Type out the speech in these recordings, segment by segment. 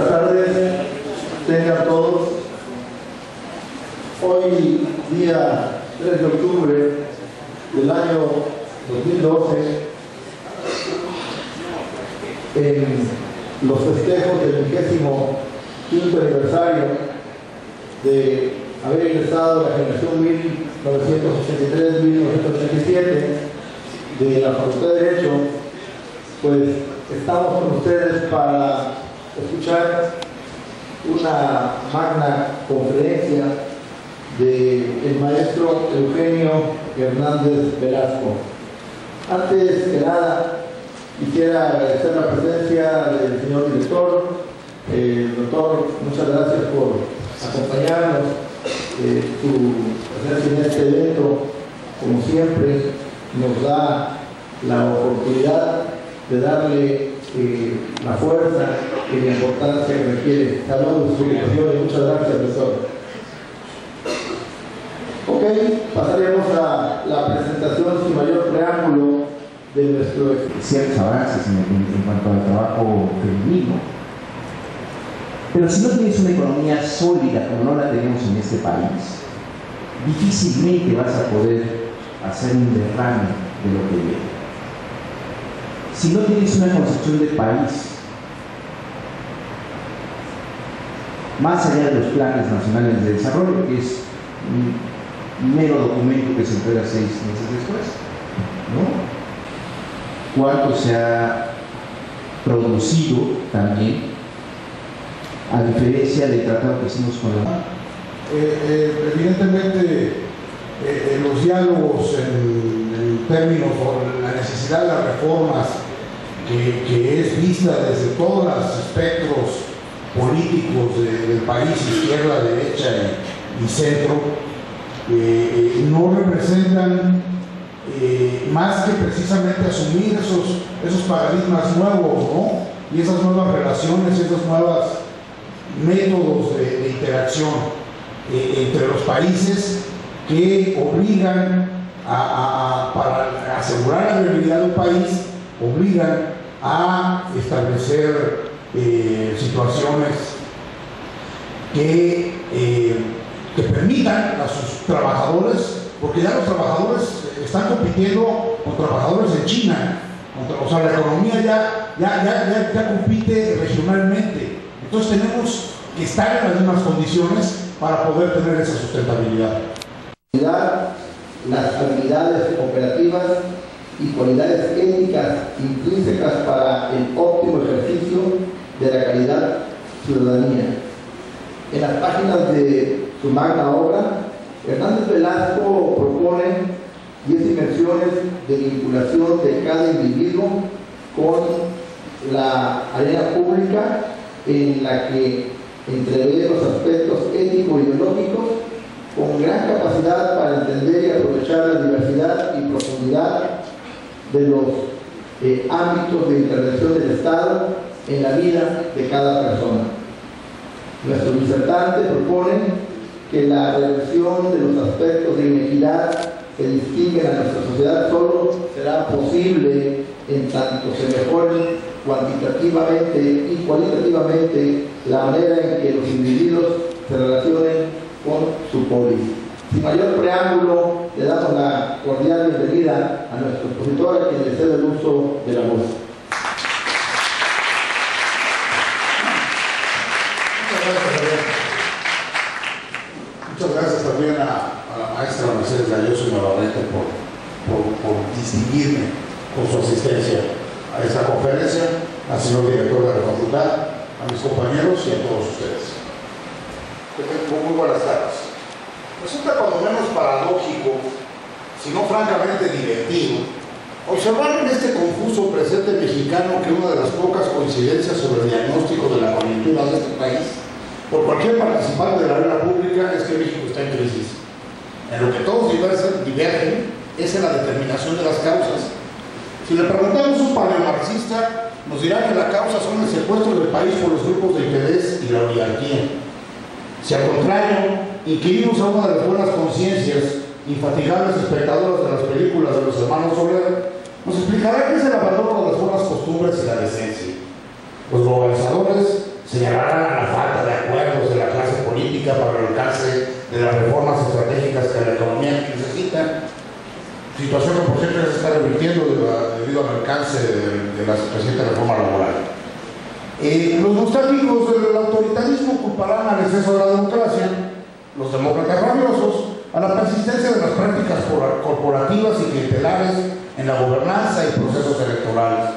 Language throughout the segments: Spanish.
buenas tardes, tengan todos. Hoy, día 3 de octubre del año 2012, en los festejos del 25º aniversario de haber ingresado la generación 1983-1987 de la Facultad de Derecho, pues estamos con ustedes para escuchar una magna conferencia del maestro Eugenio Hernández Velasco. Antes que nada, quisiera agradecer la presencia del señor director. Doctor, muchas gracias por acompañarnos. Su presencia en este evento, como siempre, nos da la oportunidad de darle la fuerza y la importancia que requiere. Saludos de su educación y muchas gracias, doctor. Ok, pasaremos a la presentación sin mayor preámbulo de nuestro... Ciertos avances en cuanto al trabajo femenino, pero si no tienes una economía sólida como no la tenemos en este país, difícilmente vas a poder hacer un derrame de lo que viene. Si no tienes una concepción de país, más allá de los planes nacionales de desarrollo, que es un mero documento que se entrega 6 meses después, ¿no? ¿Cuánto se ha producido también, a diferencia del tratado que hicimos con la... Evidentemente, los diálogos en términos de la necesidad de las reformas que es vista desde todos los espectros políticos del país, izquierda, derecha y centro, no representan más que precisamente asumir esos paradigmas nuevos, ¿no? Y esas nuevas relaciones, esos nuevos métodos de interacción entre los países que obligan para asegurar la viabilidad de un país, obligan a establecer situaciones que permitan a sus trabajadores, porque ya los trabajadores están compitiendo con trabajadores en China, o sea, la economía ya compite regionalmente, entonces tenemos que estar en las mismas condiciones para poder tener esa sustentabilidad. Las habilidades operativas y cualidades éticas intrínsecas para el óptimo ejercicio de la calidad ciudadanía. En las páginas de su magna obra, Hernández Velasco propone 10 dimensiones de vinculación de cada individuo con la arena pública, en la que entrevé los aspectos ético-ideológicos con gran capacidad para entender y aprovechar la diversidad y profundidad de los ámbitos de intervención del Estado en la vida de cada persona. Nuestro disertante propone que la reducción de los aspectos de inequidad que distinguen a nuestra sociedad solo será posible en tanto se mejore cuantitativamente y cualitativamente la manera en que los individuos se relacionen con su polis. Sin mayor preámbulo, le damos la cordial bienvenida a nuestro expositor, a quien le cedo el uso de la voz. Muchas gracias también a la maestra Mercedes Galloso y Navarrete por distinguirme con su asistencia a esta conferencia, al señor director de la facultad, a mis compañeros y a todos ustedes. Muy buenas tardes. Resulta cuando menos paradójico, si no francamente divertido, observar en este confuso presente mexicano que una de las pocas coincidencias sobre el diagnóstico de la coyuntura de este país por cualquier participante de la vida pública es que México está en crisis. En lo que todos divergen es en la determinación de las causas. Si le preguntamos a un paleomarxista, nos dirá que la causa son el secuestro del país por los grupos de interés y la oligarquía. Si al contrario, inquirimos a una de las buenas conciencias, infatigables espectadoras de las películas de los hermanos Soler, nos explicará que es el abandono de las buenas costumbres y la decencia. Los globalizadores señalarán la falta de acuerdos de la clase política para el alcance de las reformas estratégicas que la economía necesita, situación que por cierto se está revirtiendo debido al alcance de la reciente reforma laboral. Los nostálgicos del autoritarismo culparán al exceso de la democracia, los demócratas rabiosos a la persistencia de las prácticas corporativas y clientelares en la gobernanza y procesos electorales,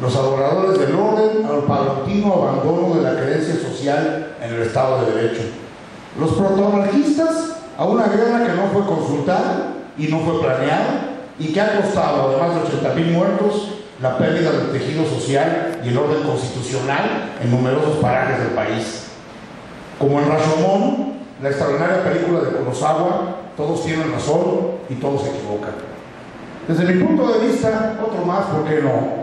los adoradores del orden al paulatino abandono de la creencia social en el Estado de Derecho, los protoanarquistas a una guerra que no fue consultada y no fue planeada y que ha costado, además de 80.000 muertos, la pérdida del tejido social y el orden constitucional en numerosos parajes del país. Como en Rashomon, la extraordinaria película de Kurosawa, todos tienen razón y todos se equivocan. Desde mi punto de vista, otro más, ¿por qué no?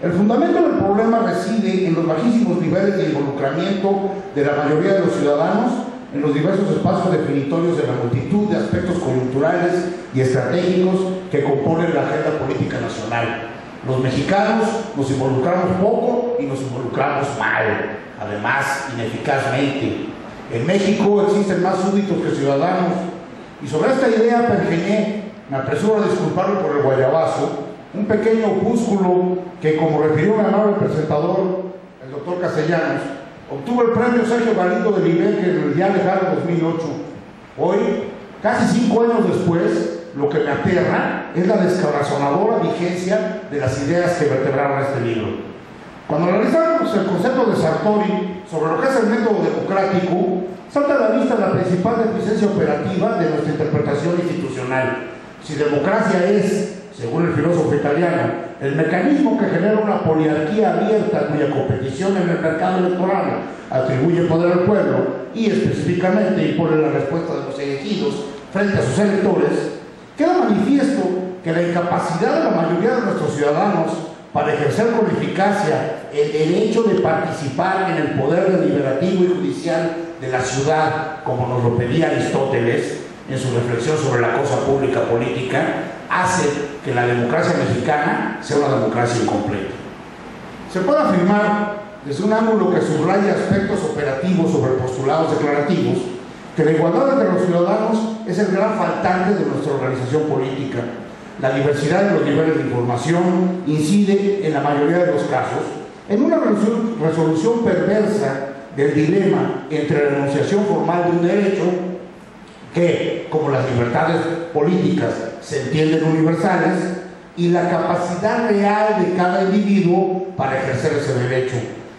El fundamento del problema reside en los bajísimos niveles de involucramiento de la mayoría de los ciudadanos en los diversos espacios definitorios de la multitud de aspectos coyunturales y estratégicos que componen la agenda política nacional. Los mexicanos nos involucramos poco y nos involucramos mal, además ineficazmente. En México existen más súbditos que ciudadanos, y sobre esta idea pergeñé, me apresuro a disculparlo por el guayabazo, un pequeño opúsculo que, como refirió un amable presentador, el doctor Castellanos, obtuvo el premio Sergio Galindo del IBEC en el ya lejano 2008. Hoy, casi 5 años después, lo que me aterra es la descorazonadora vigencia de las ideas que vertebraron este libro. Cuando analizamos el concepto de Sartori sobre lo que es el método democrático, salta a la vista la principal deficiencia operativa de nuestra interpretación institucional. Si democracia es, según el filósofo italiano, el mecanismo que genera una poliarquía abierta cuya competición en el mercado electoral atribuye poder al pueblo y específicamente impone la respuesta de los elegidos frente a sus electores, queda manifiesto que la incapacidad de la mayoría de nuestros ciudadanos para ejercer con eficacia el derecho de participar en el poder deliberativo y judicial de la ciudad, como nos lo pedía Aristóteles en su reflexión sobre la cosa pública política, hace que la democracia mexicana sea una democracia incompleta. Se puede afirmar, desde un ángulo que subraya aspectos operativos sobre postulados declarativos, que la igualdad entre los ciudadanos es el gran faltante de nuestra organización política. La diversidad de los niveles de información incide, en la mayoría de los casos, en una resolución perversa del dilema entre la enunciación formal de un derecho que, como las libertades políticas, se entienden universales, y la capacidad real de cada individuo para ejercer ese derecho.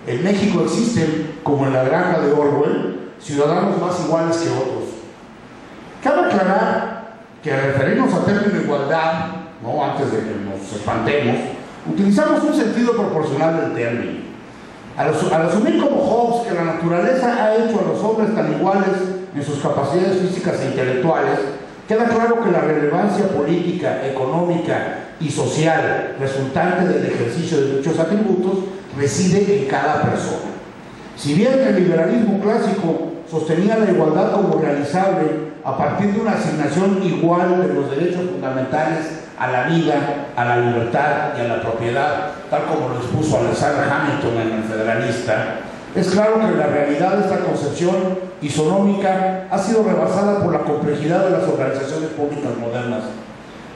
En México existen, como en la granja de Orwell, ciudadanos más iguales que otros. Cabe aclarar que al referirnos a término de igualdad, ¿no?, antes de que nos espantemos, utilizamos un sentido proporcional del término. Al asumir como Hobbes que la naturaleza ha hecho a los hombres tan iguales en sus capacidades físicas e intelectuales, queda claro que la relevancia política, económica y social resultante del ejercicio de dichos atributos reside en cada persona. Si bien el liberalismo clásico sostenía la igualdad como realizable a partir de una asignación igual de los derechos fundamentales a la vida, a la libertad y a la propiedad, tal como lo expuso Alexander Hamilton en El Federalista, es claro que en la realidad esta concepción isonómica ha sido rebasada por la complejidad de las organizaciones públicas modernas,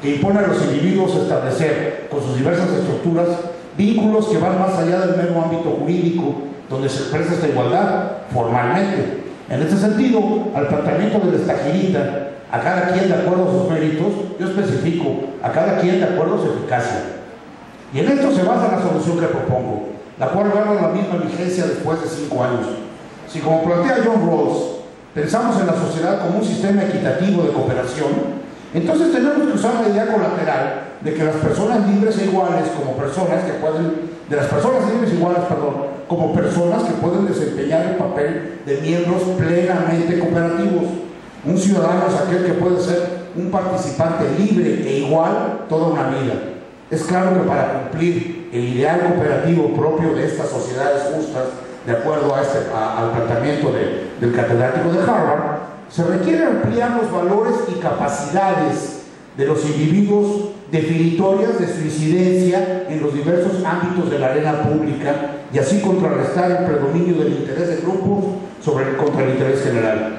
que impone a los individuos establecer, con sus diversas estructuras, vínculos que van más allá del mero ámbito jurídico, donde se expresa esta igualdad formalmente. En este sentido, al planteamiento del Estagirita, a cada quien de acuerdo a sus méritos, yo especifico, a cada quien de acuerdo a su eficacia. Y en esto se basa la solución que propongo, la cual gana la misma vigencia después de 5 años. Si, como plantea John Rawls, pensamos en la sociedad como un sistema equitativo de cooperación, entonces tenemos que usar la idea colateral de que las personas libres e iguales como personas que pueden, como personas que pueden desempeñar el papel de miembros plenamente cooperativos. Un ciudadano es aquel que puede ser un participante libre e igual toda una vida. Es claro que para cumplir el ideal cooperativo propio de estas sociedades justas, de acuerdo al planteamiento del catedrático de Harvard, se requiere ampliar los valores y capacidades de los individuos definitorias de su incidencia en los diversos ámbitos de la arena pública y así contrarrestar el predominio del interés de grupos contra el interés general.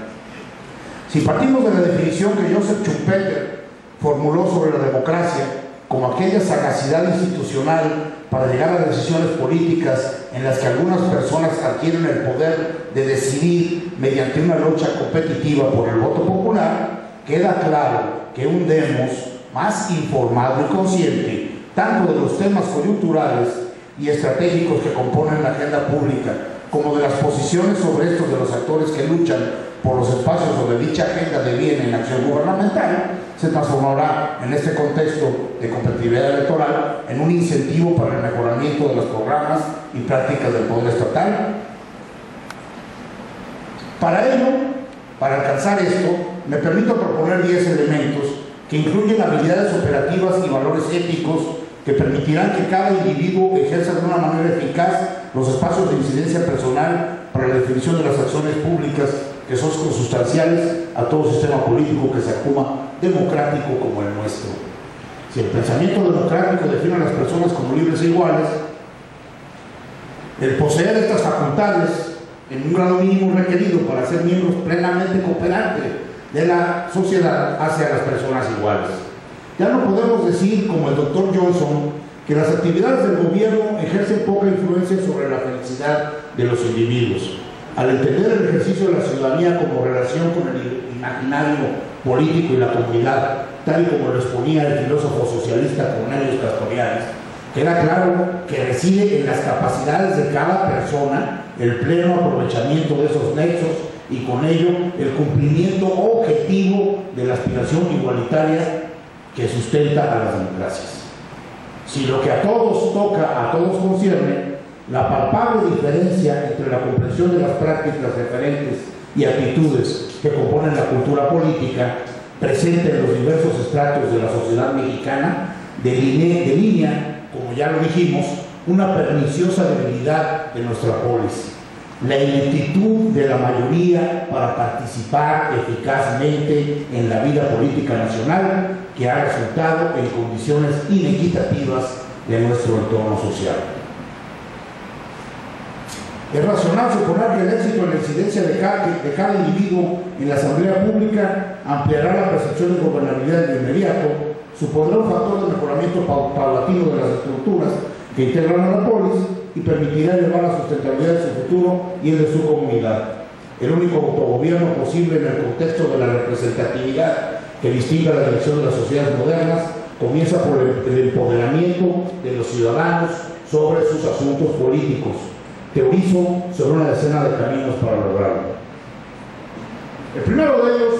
Si partimos de la definición que Joseph Schumpeter formuló sobre la democracia como aquella sagacidad institucional para llegar a decisiones políticas en las que algunas personas adquieren el poder de decidir mediante una lucha competitiva por el voto popular, queda claro que un demos más informado y consciente tanto de los temas coyunturales y estratégicos que componen la agenda pública como de las posiciones sobre estos de los actores que luchan por los espacios donde dicha agenda deviene en acción gubernamental, se transformará en este contexto de competitividad electoral en un incentivo para el mejoramiento de los programas y prácticas del poder estatal. Para ello, para alcanzar esto, me permito proponer 10 elementos que incluyen habilidades operativas y valores éticos que permitirán que cada individuo ejerza de una manera eficaz los espacios de incidencia personal para la definición de las acciones públicas que son consustanciales a todo sistema político que se asuma democrático como el nuestro. Si el pensamiento democrático define a las personas como libres e iguales, el poseer estas facultades en un grado mínimo requerido para ser miembros plenamente cooperantes de la sociedad hace a las personas iguales. Ya no podemos decir, como el doctor Johnson, que las actividades del gobierno ejercen poca influencia sobre la felicidad de los individuos. Al entender el ejercicio de la ciudadanía como relación con el imaginario político y la comunidad, tal y como lo exponía el filósofo socialista Cornelius Castoriadis, queda claro que reside en las capacidades de cada persona el pleno aprovechamiento de esos nexos y con ello el cumplimiento objetivo de la aspiración igualitaria que sustenta a las democracias. Si lo que a todos toca, a todos concierne, la palpable diferencia entre la comprensión de las prácticas referentes y actitudes que componen la cultura política presente en los diversos estratos de la sociedad mexicana delinea, como ya lo dijimos, una perniciosa debilidad de nuestra polis, la ineptitud de la mayoría para participar eficazmente en la vida política nacional que ha resultado en condiciones inequitativas de nuestro entorno social. Es racional suponer que el éxito en la incidencia de cada individuo en la asamblea pública ampliará la percepción de gobernabilidad de inmediato, supondrá un factor de mejoramiento paulatino de las estructuras que integran a la polis y permitirá elevar la sustentabilidad de su futuro y el de su comunidad. El único autogobierno posible en el contexto de la representatividad que distingue la dirección de las sociedades modernas comienza por el empoderamiento de los ciudadanos sobre sus asuntos políticos. Teorizo sobre una decena de caminos para lograrlo. El primero de ellos